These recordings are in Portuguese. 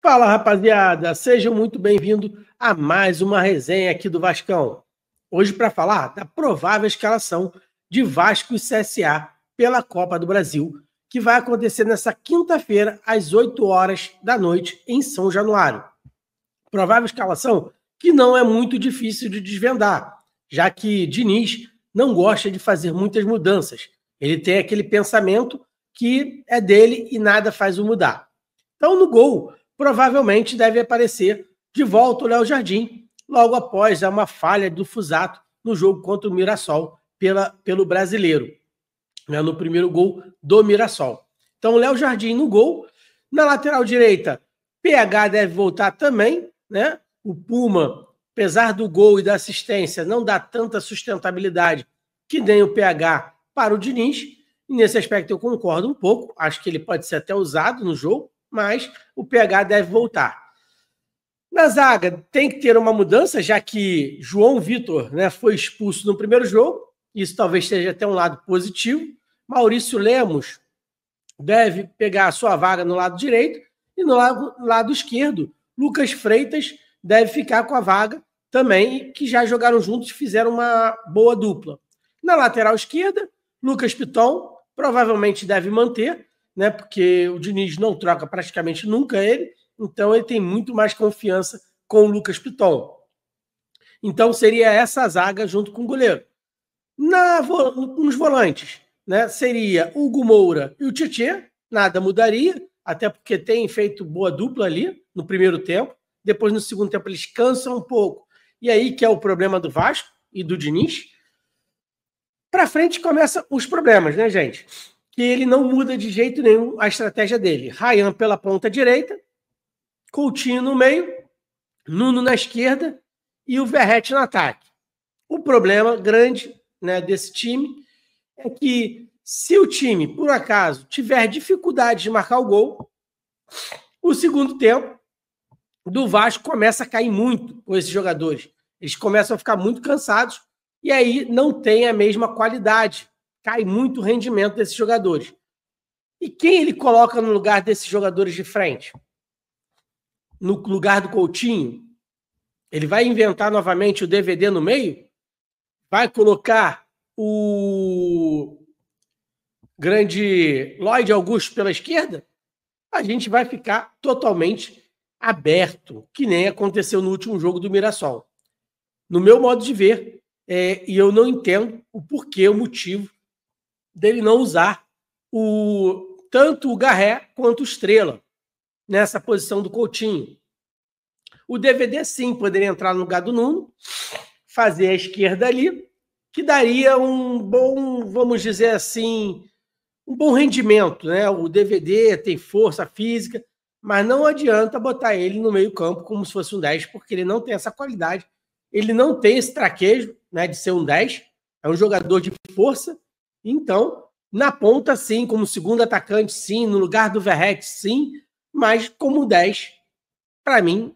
Fala, rapaziada, sejam muito bem-vindos a mais uma resenha aqui do Vascão. Hoje para falar da provável escalação de Vasco e CSA pela Copa do Brasil, que vai acontecer nessa quinta-feira às 8 horas da noite em São Januário. Provável escalação que não é muito difícil de desvendar, já que Diniz não gosta de fazer muitas mudanças. Ele tem aquele pensamento que é dele e nada faz o mudar. Então, no gol, provavelmente deve aparecer de volta o Léo Jardim, logo após uma falha do Fusato no jogo contra o Mirassol pelo Brasileiro, né, no primeiro gol do Mirassol. Então, Léo Jardim no gol. Na lateral direita, PH deve voltar também, né? O Puma, apesar do gol e da assistência, não dá tanta sustentabilidade que nem o PH para o Diniz. E nesse aspecto eu concordo um pouco. Acho que ele pode ser até usado no jogo, mas o PH deve voltar. Na zaga tem que ter uma mudança, já que João Vitor, né, foi expulso no primeiro jogo. Isso talvez seja até um lado positivo. Maurício Lemos deve pegar a sua vaga no lado direito. E no lado esquerdo, Lucas Freitas deve ficar com a vaga também, que já jogaram juntos e fizeram uma boa dupla. Na lateral esquerda, Lucas Piton provavelmente deve manter, né, porque o Diniz não troca praticamente nunca ele, então ele tem muito mais confiança com o Lucas Piton. Então seria essa zaga junto com o goleiro. Nos volantes, né, seria Hugo Moura e o Tietê, nada mudaria, até porque tem feito boa dupla ali no primeiro tempo. Depois, no segundo tempo, eles cansam um pouco. E aí que é o problema do Vasco e do Diniz. Para frente começam os problemas, né, gente? Que ele não muda de jeito nenhum a estratégia dele. Ryan pela ponta direita, Coutinho no meio, Nuno na esquerda e o Verratti no ataque. O problema grande, né, desse time é que se o time, por acaso, tiver dificuldade de marcar o gol, o segundo tempo do Vasco começa a cair muito com esses jogadores. Eles começam a ficar muito cansados e aí não tem a mesma qualidade. Cai muito o rendimento desses jogadores. E quem ele coloca no lugar desses jogadores de frente? No lugar do Coutinho? Ele vai inventar novamente o DVD no meio? Vai colocar o grande Lloyd Augusto pela esquerda? A gente vai ficar totalmente aberto, que nem aconteceu no último jogo do Mirassol. No meu modo de ver, e eu não entendo o porquê, o motivo dele não usar tanto o Garré quanto o Estrela nessa posição do Coutinho. O DVD, sim, poderia entrar no lugar do Nuno, fazer a esquerda ali, que daria um bom, vamos dizer assim, um bom rendimento, né? O DVD tem força física, mas não adianta botar ele no meio-campo como se fosse um 10, porque ele não tem essa qualidade, ele não tem esse traquejo, né, de ser um 10, é um jogador de força. Então, na ponta, sim, como segundo atacante, sim, no lugar do Verratti, sim, mas como 10, para mim,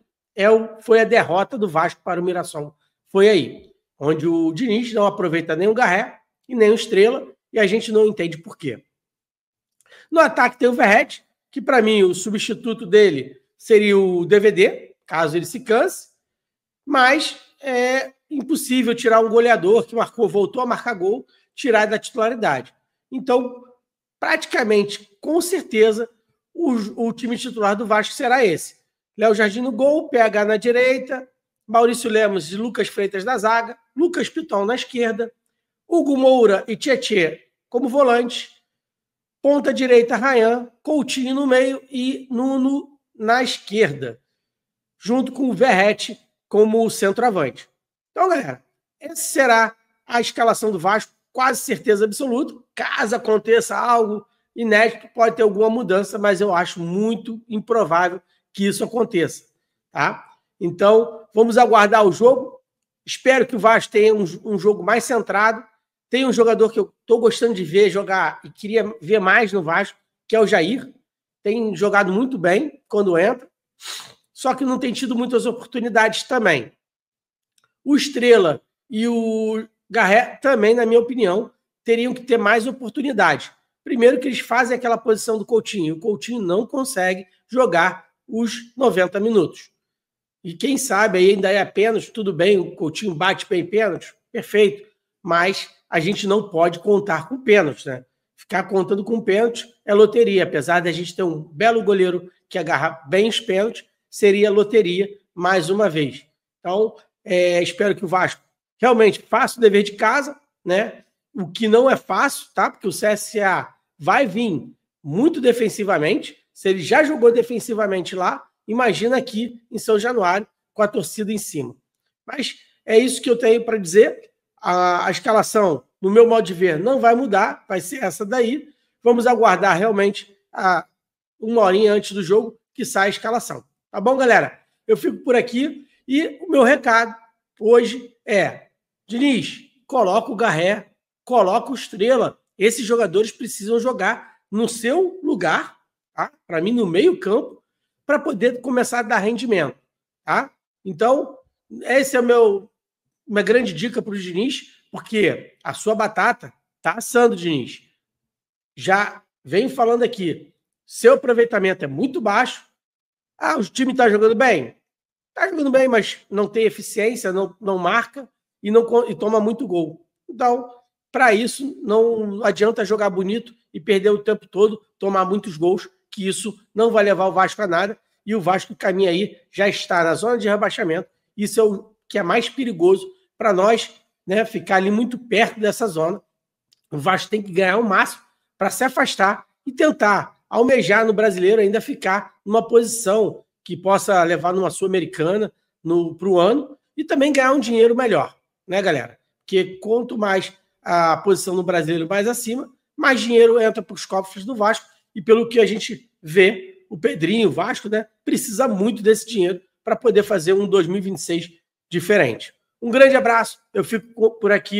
foi a derrota do Vasco para o Mirassol. Foi aí, onde o Diniz não aproveita nem o Garré e nem o Estrela, e a gente não entende por quê. No ataque tem o Verratti, que para mim o substituto dele seria o DVD, caso ele se canse, mas é impossível tirar um goleador que voltou a marcar gol, tirar da titularidade. Então, praticamente, com certeza, o time titular do Vasco será esse. Léo Jardim no gol, PH na direita, Maurício Lemos e Lucas Freitas na zaga, Lucas Piton na esquerda, Hugo Moura e Tietê como volantes, ponta direita Ryan, Coutinho no meio e Nuno na esquerda, junto com o Verratti como centroavante. Então, galera, essa será a escalação do Vasco, quase certeza absoluta. Caso aconteça algo inédito, pode ter alguma mudança, mas eu acho muito improvável que isso aconteça, tá? Então, vamos aguardar o jogo. Espero que o Vasco tenha um jogo mais centrado. Tem um jogador que eu estou gostando de ver jogar e queria ver mais no Vasco, que é o Jair. Tem jogado muito bem quando entra, só que não tem tido muitas oportunidades também. O Estrela e o Garré também, na minha opinião, teriam que ter mais oportunidade. Primeiro que eles fazem aquela posição do Coutinho. O Coutinho não consegue jogar os 90 minutos. E quem sabe aí ainda é pênalti, tudo bem, o Coutinho bate bem pênalti, perfeito, mas a gente não pode contar com pênalti, né? Ficar contando com pênalti é loteria, apesar de a gente ter um belo goleiro que agarra bem os pênaltis, seria loteria mais uma vez. Então, espero que o Vasco realmente faça o dever de casa, né? O que não é fácil, tá? Porque o CSA vai vir muito defensivamente. Se ele já jogou defensivamente lá, imagina aqui em São Januário com a torcida em cima. Mas é isso que eu tenho para dizer. A escalação, no meu modo de ver, não vai mudar, vai ser essa daí. Vamos aguardar realmente uma horinha antes do jogo que sai a escalação. Tá bom, galera? Eu fico por aqui e o meu recado hoje é: Diniz, coloca o Garré, coloca o Estrela. Esses jogadores precisam jogar no seu lugar, tá? Para mim, no meio-campo, para poder começar a dar rendimento, tá? Então, esse é uma grande dica para o Diniz, porque a sua batata está assando, Diniz. Já venho falando aqui, seu aproveitamento é muito baixo. O time está jogando bem? Está jogando bem, mas não tem eficiência, não marca e toma muito gol. Então, para isso, não adianta jogar bonito e perder o tempo todo, tomar muitos gols, que isso não vai levar o Vasco a nada. E o Vasco caminha aí, já está na zona de rebaixamento. Isso é o que é mais perigoso para nós, né, ficar ali muito perto dessa zona. O Vasco tem que ganhar o máximo para se afastar e tentar almejar no Brasileiro ainda ficar numa posição que possa levar numa Sul-Americana para o ano e também ganhar um dinheiro melhor, né, galera? Porque quanto mais a posição no Brasileiro mais acima, mais dinheiro entra para os cofres do Vasco e pelo que a gente vê, o Pedrinho, o Vasco, né, precisa muito desse dinheiro para poder fazer um 2026 diferente. Um grande abraço, eu fico por aqui.